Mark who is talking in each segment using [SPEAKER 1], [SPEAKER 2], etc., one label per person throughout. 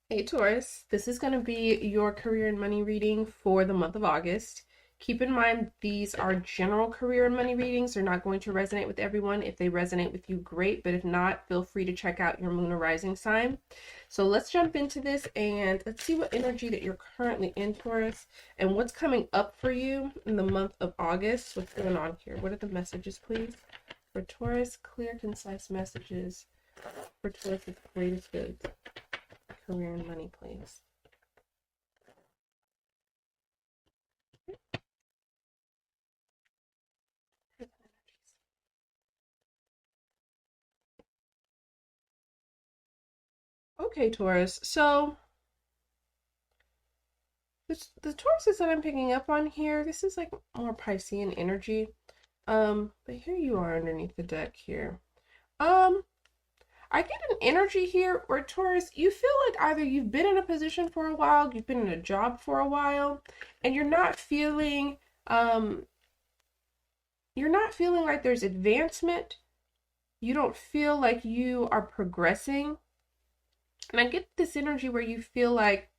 [SPEAKER 1] Hey Taurus, this is going to be your career and money reading for the month of August. Keep in mind these are general career and money readings. They're not going to resonate with everyone. If they resonate with you, great, but if not, feel free to check out your moon or rising sign. So let's jump into this and let's see what energy that you're currently in, Taurus, and what's coming up for you in the month of August. What's going on here? What are the messages, please? For Taurus, clear, concise messages for Taurus's greatest good. Career and money, please. Okay, Taurus. So the Tauruses that I'm picking up on here, this is like more Piscean energy. But here you are underneath the deck here. Um, I get an energy here where Taurus, you feel like either you've been in a position for a while, you've been in a job for a while, and um you're not feeling like there's advancement. You don't feel like you are progressing. And I get this energy where you feel like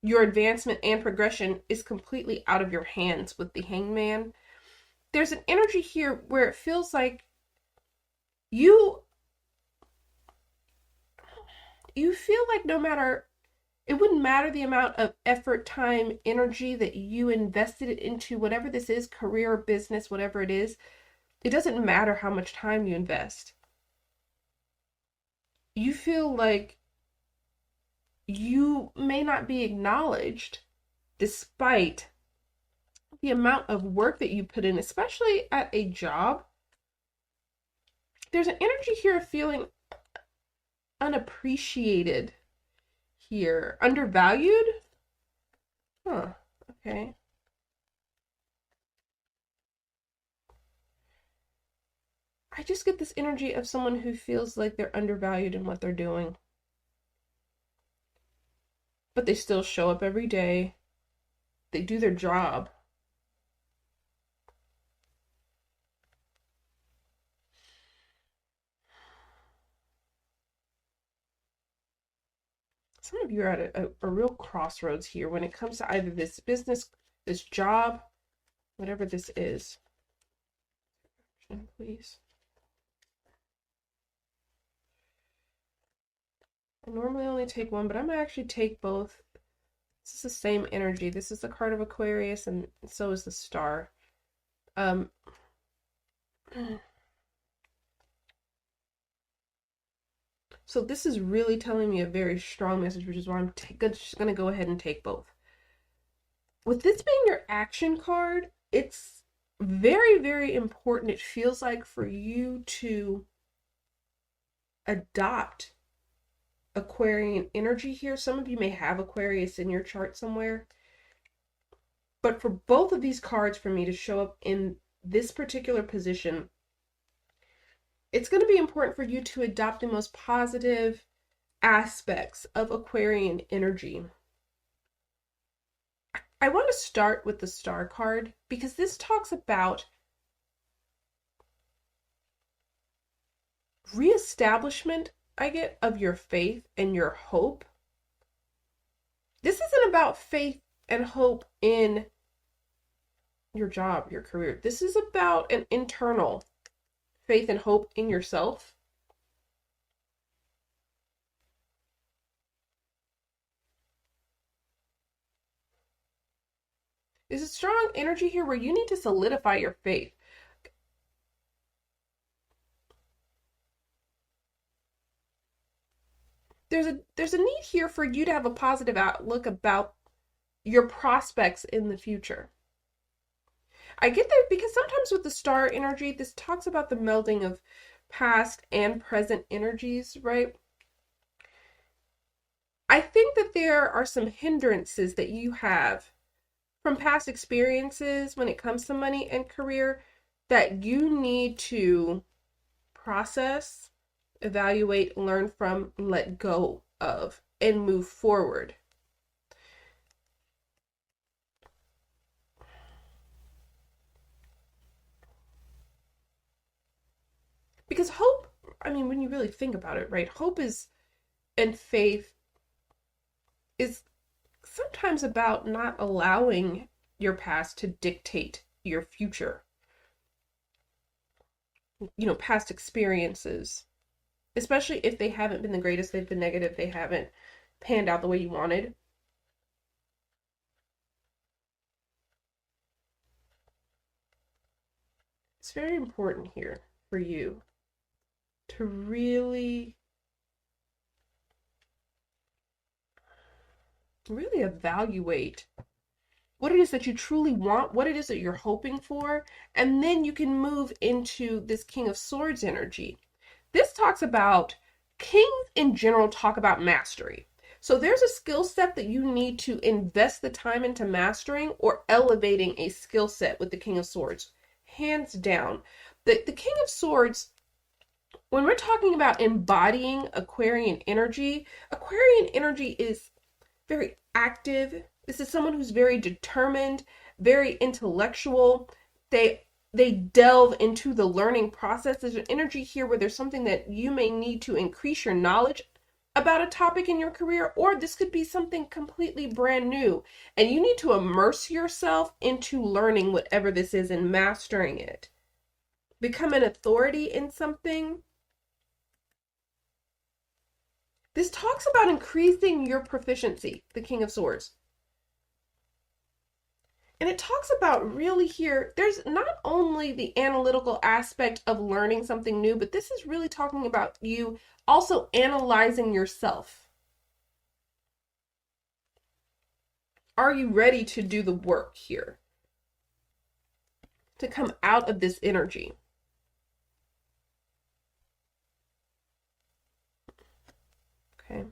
[SPEAKER 1] your advancement and progression is completely out of your hands with the hangman. There's an energy here where it feels like you you feel like no matter it wouldn't matter the amount of effort, time, energy that you invested into whatever this is, career, business, whatever it is, it doesn't matter how much time you invest. You feel like you may not be acknowledged despite the amount of work that you put in, especially at a job. There's an energy here of feeling unappreciated here. Undervalued? Huh. Okay. I just get this energy of someone who feels like they're undervalued in what they're doing. But they still show up every day. They do their job. Some of you are at a real crossroads here when it comes to either this business, this job, whatever this is. Please. I normally only take one, but I'm gonna actually take both. This is the same energy. This is the card of Aquarius, and so is the star. Um, so this is really telling me a very strong message, which is why I'm just gonna go ahead and take both. With this being your action card, it's very, very important. It feels like for you to adopt Aquarian energy here. Some of you may have Aquarius in your chart somewhere. But for both of these cards for me to show up in this particular position, it's going to be important for you to adopt the most positive aspects of Aquarian energy. I want to start with the star card because this talks about reestablishment, I get, of your faith and your hope. This isn't about faith and hope in your job, your career. This is about an internal faith and hope in yourself. There's a strong energy here where you need to solidify your faith. There's a need here for you to have a positive outlook about your prospects in the future. I get that because sometimes with the star energy, this talks about the melding of past and present energies, right? I think that there are some hindrances that you have from past experiences when it comes to money and career that you need to process, evaluate, learn from, let go of, and move forward. Because hope, I mean, when you really think about it, right? Hope is and faith is sometimes about not allowing your past to dictate your future. Past experiences, especially if they haven't been the greatest, they've been negative, they haven't panned out the way you wanted. It's very important here for you to really evaluate what it is that you truly want, what it is that you're hoping for, and then you can move into this King of Swords energy. This talks about, kings in general talk about mastery. So there's a skill set that you need to invest the time into mastering or elevating a skill set with the King of Swords. Hands down. The King of Swords, when we're talking about embodying Aquarian energy is very active. This is someone who's very determined, very intellectual. They delve into the learning process. There's an energy here where there's something that you may need to increase your knowledge about a topic in your career, or this could be something completely brand new, and you need to immerse yourself into learning whatever this is and mastering it. Become an authority in something. This talks about increasing your proficiency, the King of Swords. And it talks about really here, there's not only the analytical aspect of learning something new, but this is really talking about you also analyzing yourself. Are you ready to do the work here? To come out of this energy? Okay.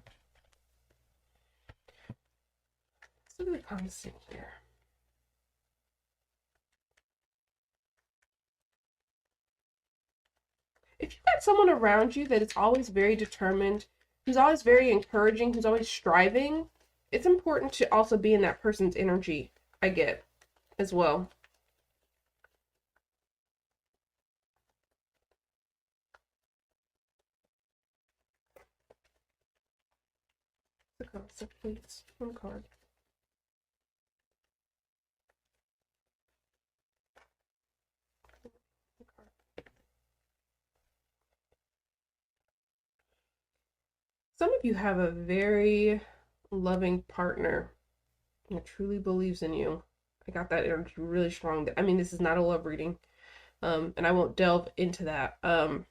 [SPEAKER 1] Let's look at the constant here. If you've got someone around you that is always very determined, who's always very encouraging, who's always striving, it's important to also be in that person's energy, I get, as well. The concept, please. One card. Some of you have a very loving partner that truly believes in you. I got that energy really strong. I mean, this is not a love reading, and I won't delve into that. But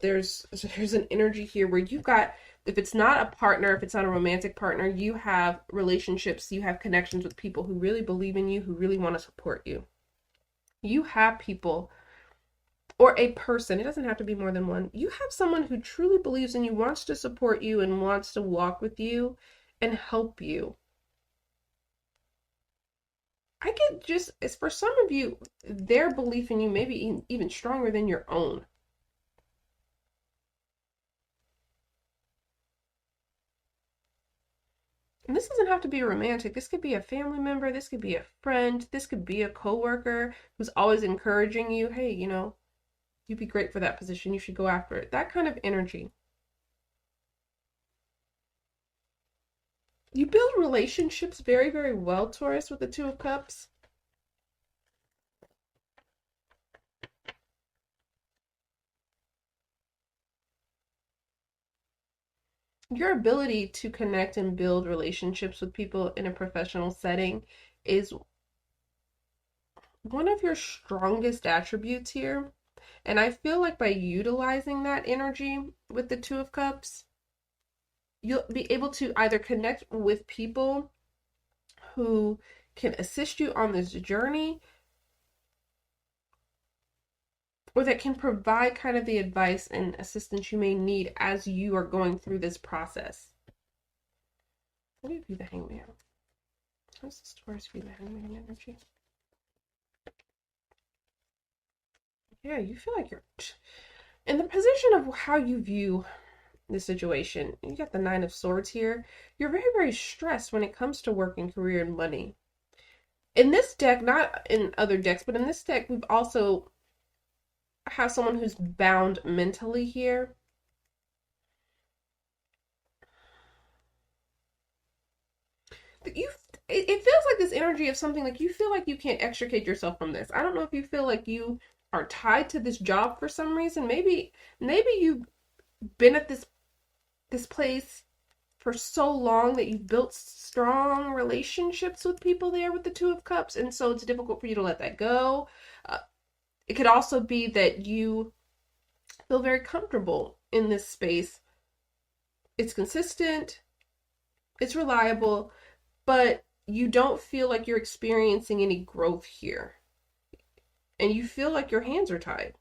[SPEAKER 1] there's an energy here where you've got, if it's not a partner, if it's not a romantic partner, you have relationships, you have connections with people who really believe in you, who really want to support you. You have people, or a person, it doesn't have to be more than one. You have someone who truly believes in you, wants to support you, and wants to walk with you and help you. I get just, as for some of you, their belief in you may be even stronger than your own. And this doesn't have to be romantic. This could be a family member. This could be a friend. This could be a coworker who's always encouraging you. Hey, you'd be great for that position. You should go after it. That kind of energy. You build relationships very, very well, Taurus, with the Two of Cups. Your ability to connect and build relationships with people in a professional setting is one of your strongest attributes here. And I feel like by utilizing that energy with the Two of Cups, you'll be able to either connect with people who can assist you on this journey, or that can provide kind of the advice and assistance you may need as you are going through this process. Let me view the Hangman. How's this Taurus view the Hangman energy? Yeah, you feel like you're in the position of how you view the situation. You got the Nine of Swords here. You're very, very stressed when it comes to work and career and money. In this deck, not in other decks, but in this deck, we've also have someone who's bound mentally here. you it feels like this energy of something like you feel like you can't extricate yourself from this. I don't know if you feel like you are tied to this job for some reason. Maybe you've been at this place for so long that you've built strong relationships with people there with the Two of Cups, and so it's difficult for you to let that go. It could also be that you feel very comfortable in this space. It's consistent, it's reliable, but you don't feel like you're experiencing any growth here. And you feel like your hands are tied.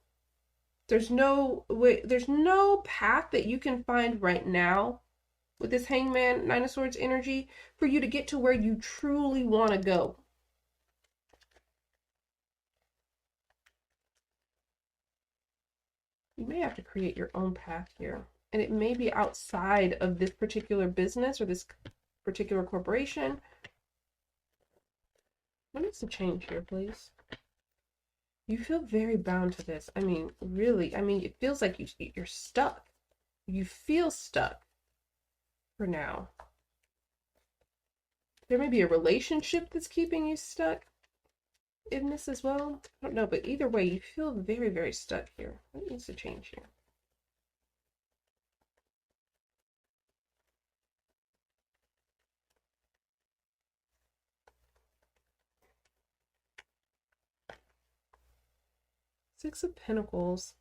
[SPEAKER 1] There's no way, there's no path that you can find right now with this Hangman, Nine of Swords energy for you to get to where you truly want to go. You may have to create your own path here. And it may be outside of this particular business or this particular corporation. What needs to change here, please? You feel very bound to this. I mean, really, it feels like you're stuck. You feel stuck for now. There may be a relationship that's keeping you stuck in this as well. I don't know, but either way, you feel very, very stuck here. What needs to change here? Six of Pentacles.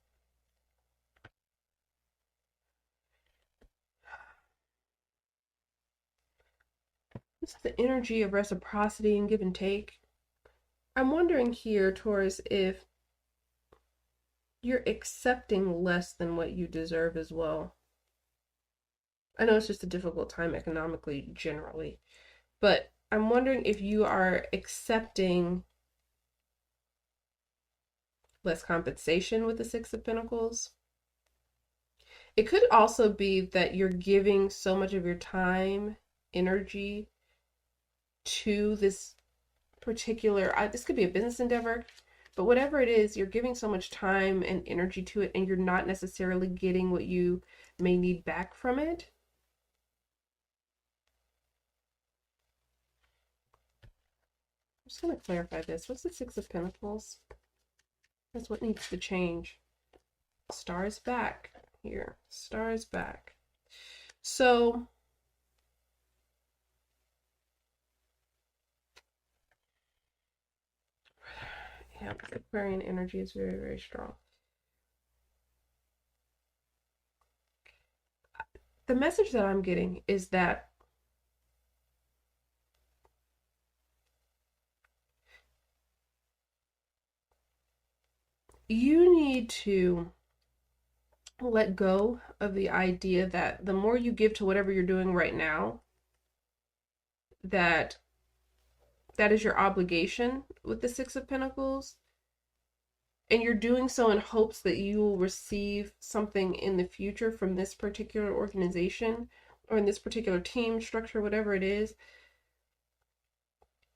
[SPEAKER 1] This is the energy of reciprocity and give and take. I'm wondering here, Taurus, if you're accepting less than what you deserve as well. I know it's just a difficult time economically, generally, but I'm wondering if you are accepting less compensation with the Six of Pentacles. It could also be that you're giving so much of your time, energy to this particular, this could be a business endeavor, but whatever it is, you're giving so much time and energy to it, and you're not necessarily getting what you may need back from it. I'm just going to clarify this. What's the Six of Pentacles? That's what needs to change. Star is back here. Star is back. So yeah, Aquarian energy is very, very strong. The message that I'm getting is that you need to let go of the idea that the more you give to whatever you're doing right now, that is your obligation with the Six of Pentacles. And you're doing so in hopes that you will receive something in the future from this particular organization or in this particular team structure, whatever it is.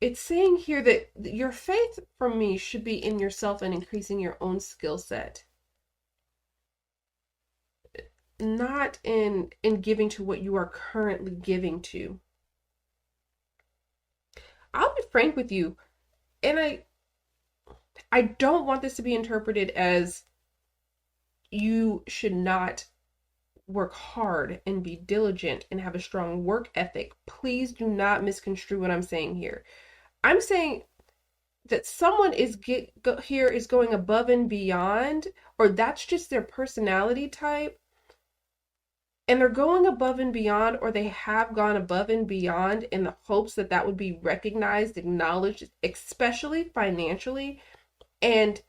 [SPEAKER 1] It's saying here that your faith from me should be in yourself and increasing your own skill set, not in giving to what you are currently giving to. I'll be frank with you, and I don't want this to be interpreted as you should not work hard and be diligent and have a strong work ethic. Please do not misconstrue what I'm saying here. I'm saying that someone is going above and beyond, or that's just their personality type, and they're going above and beyond, or they have gone above and beyond in the hopes that that would be recognized, acknowledged, especially financially, and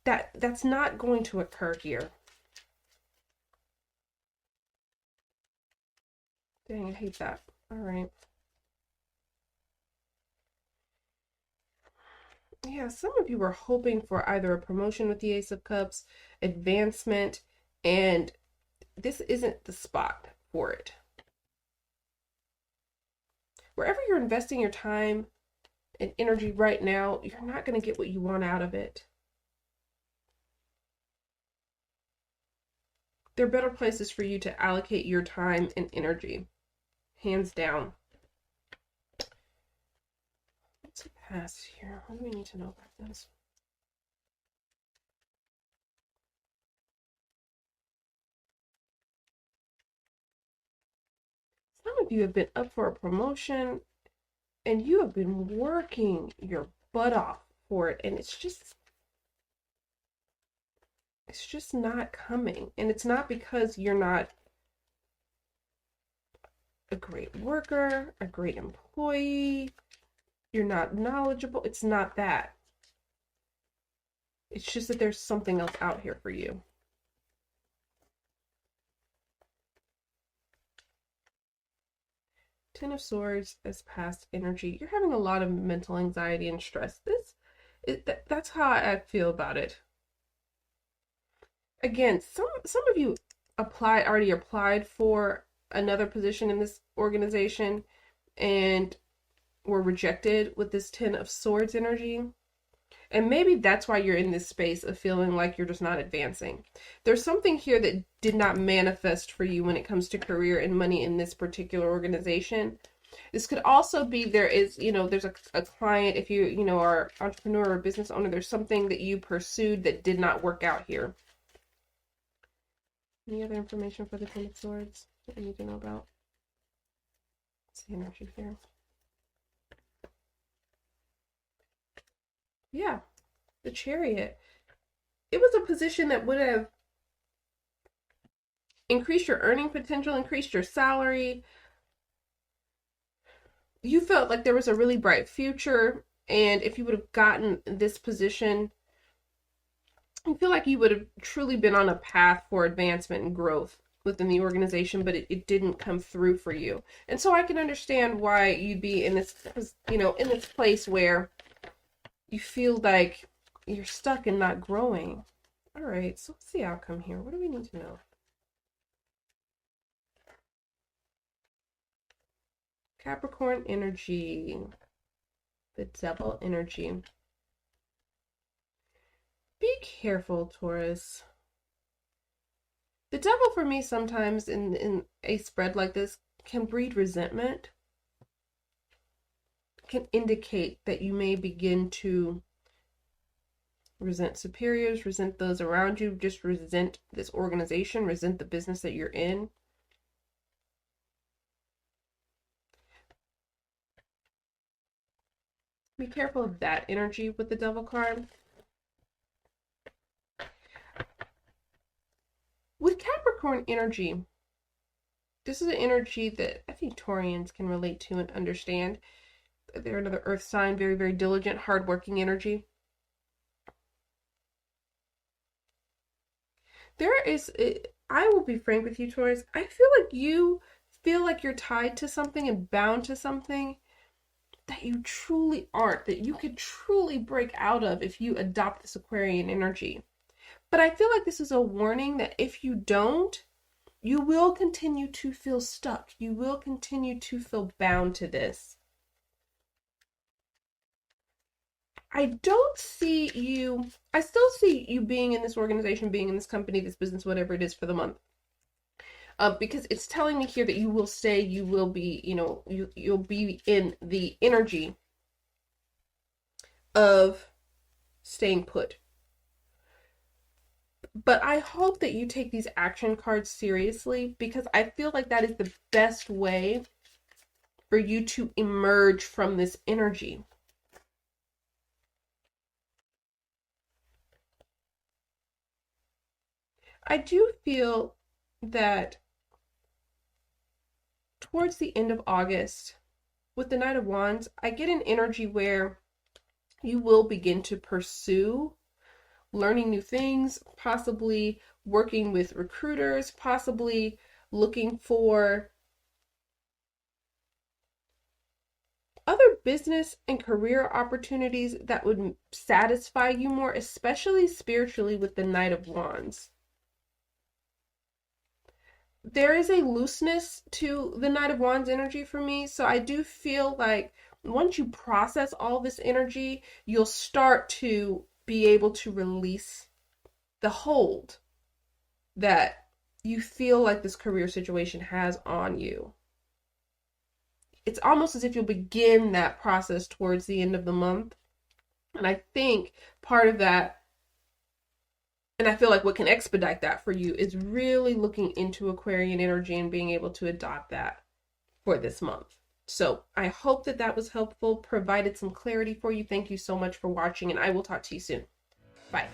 [SPEAKER 1] that's not going to occur here. Dang, I hate that. All right. Yeah, some of you were hoping for either a promotion with the Ace of Cups, advancement, and this isn't the spot for it. Wherever you're investing your time and energy right now, you're not going to get what you want out of it. There are better places for you to allocate your time and energy, hands down. What's the past here? What do we need to know about this? Some of you have been up for a promotion and you have been working your butt off for it, and it's just not coming. And it's not because you're not a great worker, a great employee, you're not knowledgeable. It's not that. It's just that there's something else out here for you. Ten of Swords as past energy. You're having a lot of mental anxiety and stress. That's how I feel about it. Again, some of you already applied for another position in this organization and were rejected with this Ten of Swords energy. And maybe that's why you're in this space of feeling like you're just not advancing. There's something here that did not manifest for you when it comes to career and money in this particular organization. This could also be there's a client, if you are entrepreneur or business owner, there's something that you pursued that did not work out here. Any other information for the Ten of Swords that we need to know about? What's the energy here? Yeah, the Chariot. It was a position that would have increased your earning potential, increased your salary. You felt like there was a really bright future, and if you would have gotten this position, I feel like you would have truly been on a path for advancement and growth within the organization, but it didn't come through for you. And so I can understand why you'd be in this, in this place where you feel like you're stuck and not growing. All right, so what's the outcome here? What do we need to know? Capricorn energy, the Devil energy. Be careful, Taurus. The Devil for me sometimes in a spread like this can breed resentment, can indicate that you may begin to resent superiors, resent those around you, just resent this organization, resent the business that you're in. Be careful of that energy with the Devil card. With Capricorn energy, this is an energy that I think Taurians can relate to and understand. They're another earth sign, very, very diligent, hardworking energy. I will be frank with you, Taurus, I feel like you feel like you're tied to something and bound to something that you truly aren't, that you could truly break out of if you adopt this Aquarian energy. But I feel like this is a warning that if you don't, you will continue to feel stuck. You will continue to feel bound to this. I don't see you, I still see you being in this organization, being in this company, this business, whatever it is for the month. Because it's telling me here that you will stay, you will be, you'll be in the energy of staying put. But I hope that you take these action cards seriously, because I feel like that is the best way for you to emerge from this energy. I do feel that towards the end of August, with the Knight of Wands, I get an energy where you will begin to pursue learning new things, possibly working with recruiters, possibly looking for other business and career opportunities that would satisfy you more, especially spiritually with the Knight of Wands. There is a looseness to the Knight of Wands energy for me, so I do feel like once you process all this energy, you'll start to be able to release the hold that you feel like this career situation has on you. it's almost as if you'll begin that process towards the end of the month. And I think part of that, and I feel like what can expedite that for you, is really looking into Aquarian energy and being able to adopt that for this month. So I hope that that was helpful, provided some clarity for you. Thank you so much for watching, and I will talk to you soon. Bye.